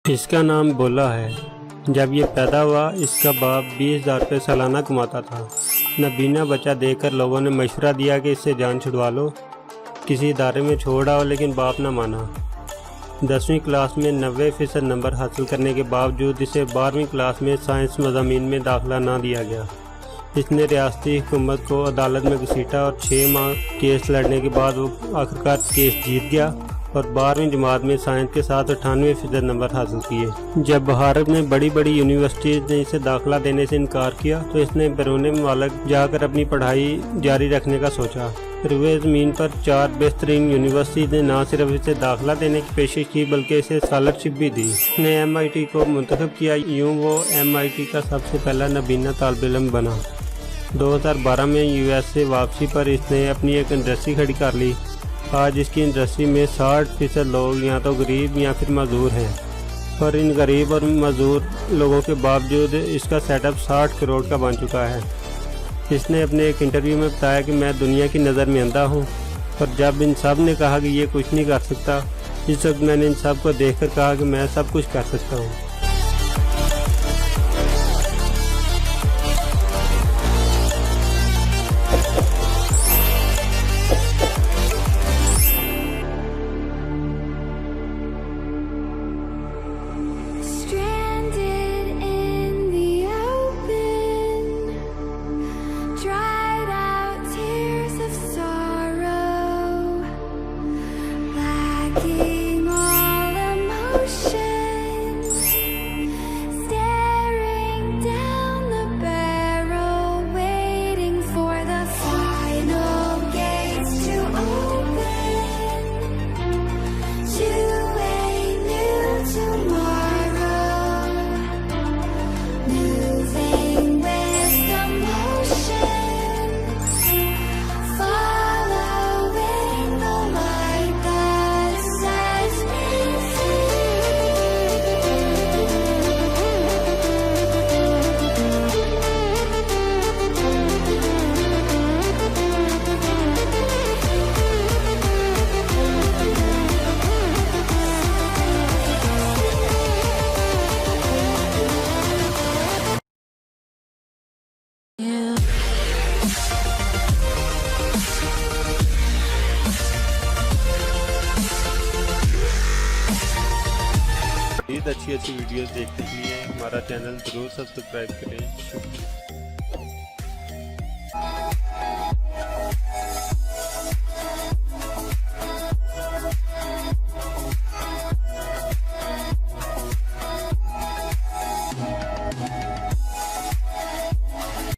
इसका नाम भोला है। जब ये पैदा हुआ इसका बाप 20,000 रुपये सालाना कमाता था। नबीना बच्चा देखकर लोगों ने मशवरा दिया कि इससे जान छुड़वा लो, किसी इदारे में छोड़ आओ, लेकिन बाप न माना। 10वीं क्लास में 90% नंबर हासिल करने के बावजूद इसे 12वीं क्लास में साइंस मज़ामीन में दाखिला ना दिया गया। इसने रियासती हुकूमत को अदालत में घसीटा और 6 माह केस लड़ने के बाद वो आखिरकार केस जीत गया और 12वीं जमात में साइंस के साथ 98% नंबर हासिल किए। जब भारत में बड़ी बड़ी यूनिवर्सिटीज़ ने इसे दाखिला देने से इनकार किया तो इसने बैरून मुल्क जाकर अपनी पढ़ाई जारी रखने का सोचा। रुए ज़मीन पर 4 बेहतरीन यूनिवर्सिटीज़ ने न सिर्फ इसे दाखिला देने की पेशकश की बल्कि इसे स्कॉलरशिप भी दी। इसने MIT को मुंतखब किया। यूँ वो MIT का सबसे पहला नबीना तालिब इल्म बना। 2012 में US से वापसी पर इसने अपनी एक इंडस्ट्री खड़ी कर ली। आज इसकी इंडस्ट्री में 60% लोग या तो गरीब या फिर मजदूर हैं, पर इन गरीब और मजदूर लोगों के बावजूद इसका सेटअप 60 करोड़ का बन चुका है। इसने अपने एक इंटरव्यू में बताया कि मैं दुनिया की नज़र में अंधा हूँ, पर जब इन सब ने कहा कि ये कुछ नहीं कर सकता, इस वक्त मैंने इन सब को देखकर कहा कि मैं सब कुछ कर सकता हूँ। अच्छी वीडियोस देखने के लिए हमारा चैनल जरूर सब्सक्राइब करें। शुक्रिया।